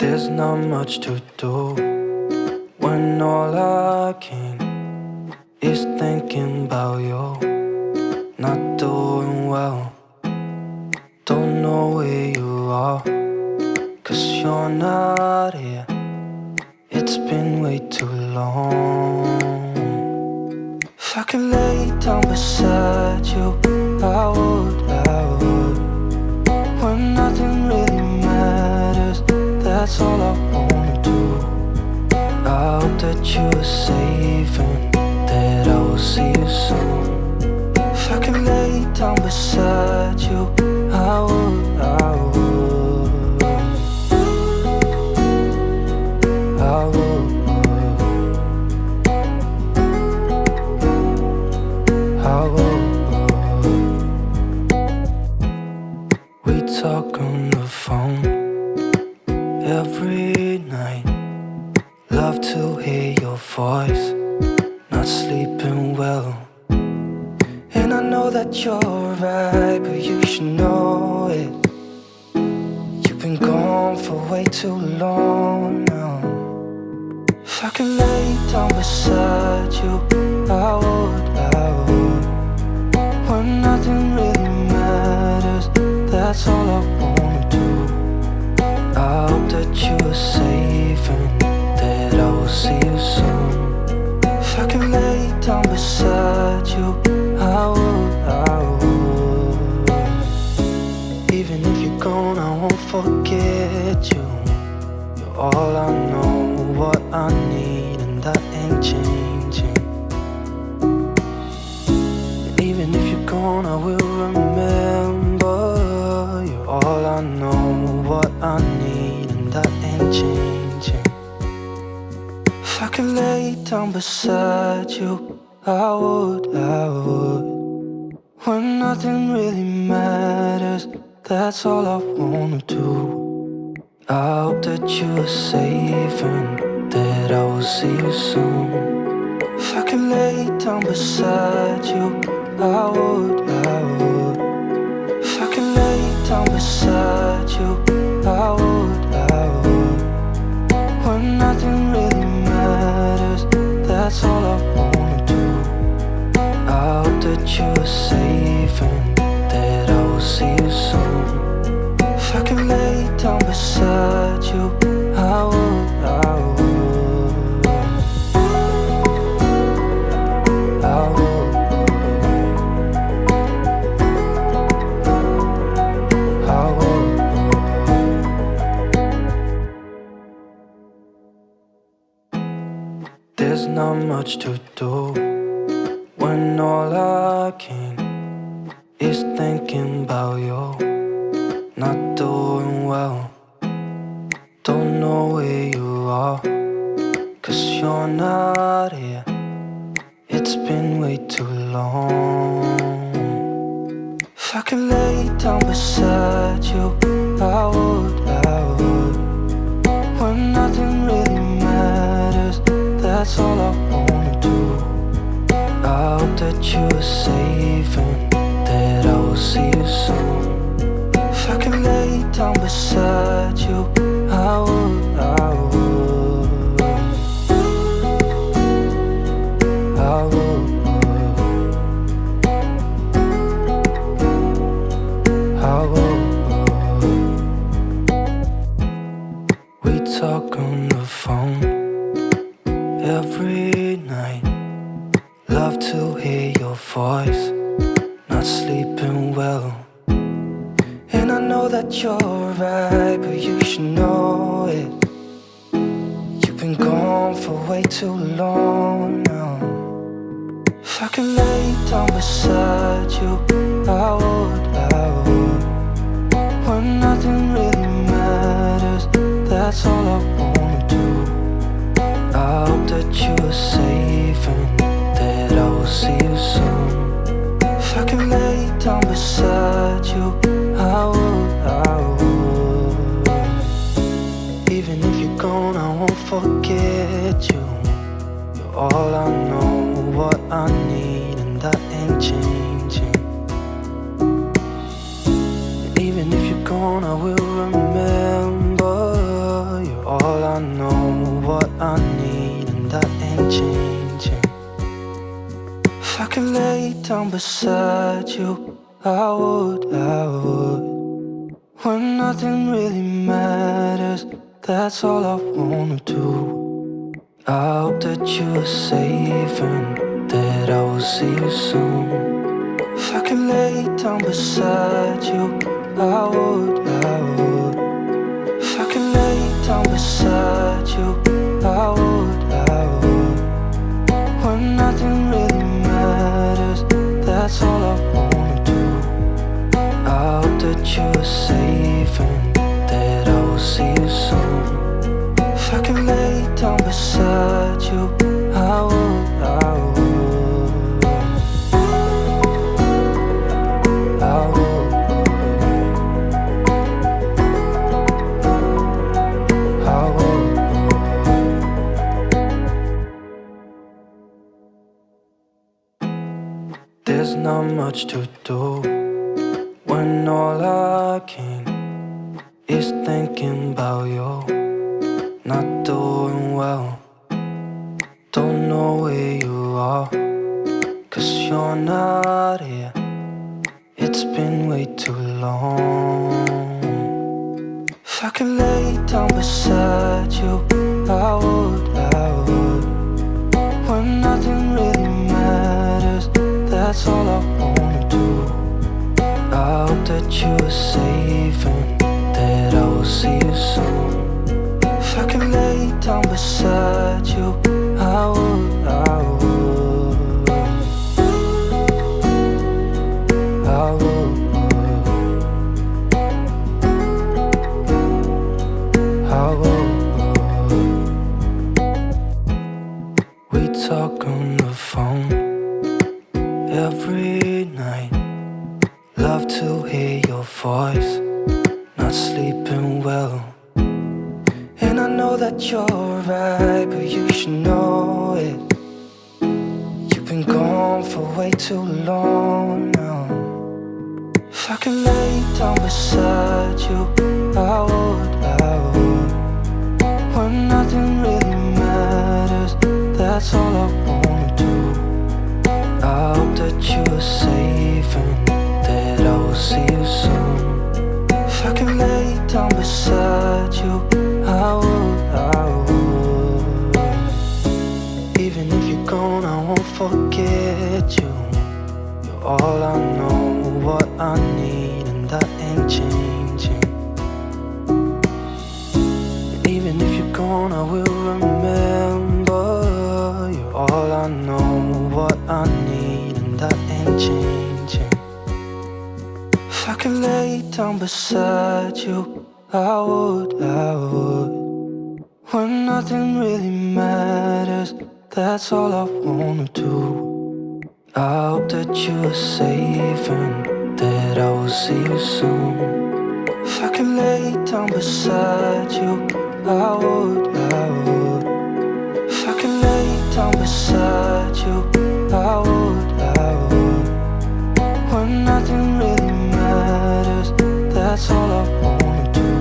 There's not much to do when all I can is thinking about you. Not doing well, don't know where you are, 'cause you're not here. It's been way too long. If I could lay down beside you, I would. When nothing really matters, that's all I wanna do. I hope that you are safe and that I will see you soon. If I could lay down beside you, I would. I would. We talk on the phone every night. Love to hear your voice. Not sleeping well, and I know that you're right, but you should know it. You've been gone for way too long now. If I could lay down beside you, I would. When nothing really matters, that's all I wanna do. I hope that you are safe and that I will see you soon. If I could lay down beside you, I would. Even if you're gone, I won't forget you. You're all I know, what I need, and that ain't changing. And even if you're gone, I will remember. You're all I know, what I need, and that ain't changing. If I could lay down beside you, I would. When nothing really matters, that's all I wanna do. I hope that you are safe and that I will see you soon. If I could lay down beside you, I would. If I could lay down beside you, I would. When nothing really matters, that's all I wanna do. I hope that you are safe and that I will see you soon. If I could lay down beside you, I would. I would. There's not much to do when all I can is thinking about you. Not doing well, don't know where you are, 'cause you're not here. It's been way too long. If I could lay down beside you, I would. When nothing really matters, that's all I wanna do. I hope that you are safe and that I will see you soon. If I could lay down beside you, I would. We talk on the phone every night. Love to hear your voice. Not sleeping well, and I know that you're right, but you should know it. You've been gone for way too long now. If I could lay down beside you, I would. When nothing really matters, that's all I wanna do. I hope that you are safe and that I will see you soon. If I could lay down beside you, I would. Even if you're gone, I won't forget you. You're all I know, what I need, and that ain't changing. And even if you're gone, I will remember. You're beside you, I would. When nothing really matters, that's all I wanna do. I hope that you are safe and that I will see you soon. If I could lay down beside you, I would. If I could lay down beside you, I would. When nothing really matters, that's all I wanna do. I hope that you are safe and that I will see you soon. If I could lay down beside you, I would. I would. There's not much to do when all I can is thinking about you. Not doing well, don't know where you are, 'cause you're not here. It's been way too long. If I could lay down beside you, I would. When nothing really matters, that's all I wanna do. I hope that you are safe and that I will see you soon. If I could lay down beside you, I would. I would. I would. I would. We talk on the phone every night. Love to hear your voice, not sleeping well. And I know that you're right, but you should know it. You've been gone for way too long now. If I could lay down beside you, I would. When nothing really matters, that's all I wanna do. I hope that you are safe and that I will see you soon. If I could lay down beside you, I would. Even if you're gone, I won't forget you. You're all I know, what I need, and that ain't changing. And even if you're gone, I will remember. You're all I know, what I need, and that ain't changing. If I could lay down beside you, I would. When nothing really matters, that's all I wanna do. I hope that you are safe and that I will see you soon. If I could lay down beside you, I would. If I could lay down beside you, I would. When nothing really matters, that's all I wanna do.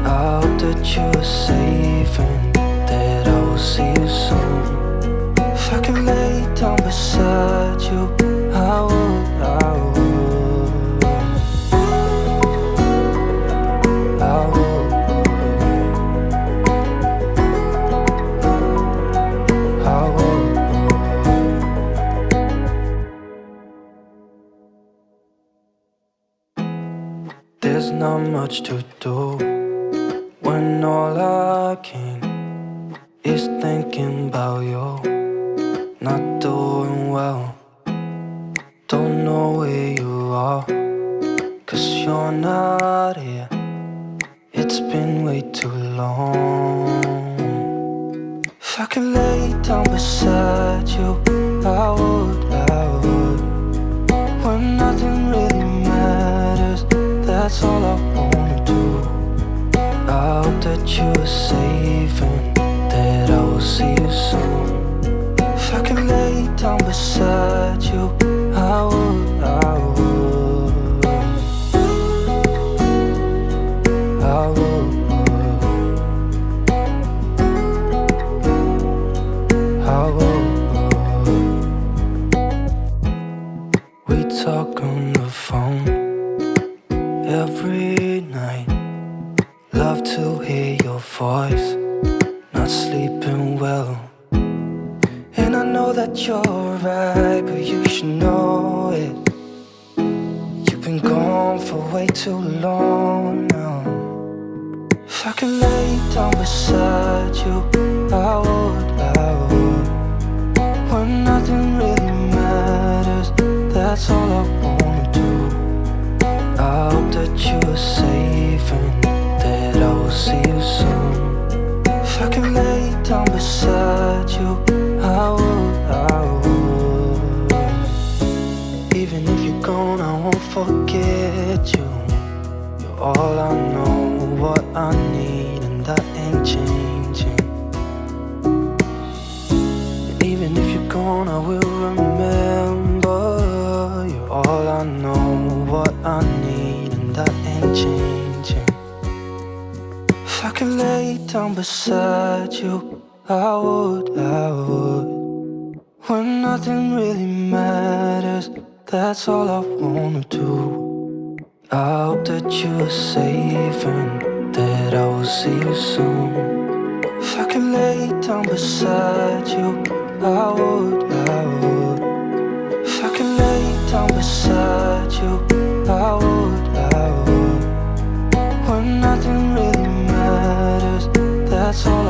I hope that you are safe and that I will see you soon. If I could lay down beside you, I would. I would. I would. I would. There's not much to do when all I can is thinking about you. Not doing well, don't know where you are, 'cause you're not here. It's been way too long. If I could lay down beside you, I would. When nothing really matters, that's all I wanna do. I hope that you are safe and that I will see you soon. If I could lay down beside you, I would. I would. I would. I would. love to hear your voice. Not sleeping well, and I know that you're right, but you should know it. You've been gone for way too long now. If I could lay down beside you, I would. When nothing really matters, that's all I wanna do. I hope that you are safe and that I will see you soon. If I could lay down beside you, I would. Even if you're gone, I won't forget you. You're all I know, what I need, and that ain't changing. And even if you're gone, I will remember. You're all I know, what I need, and that ain't changing. If I could lay down beside you, I would. When nothing really matters, that's all I wanna do. I hope that you are safe and that I will see you soon. If I could lay down beside you, I would. If I could lay down beside you, I would. When nothing really matters, that's all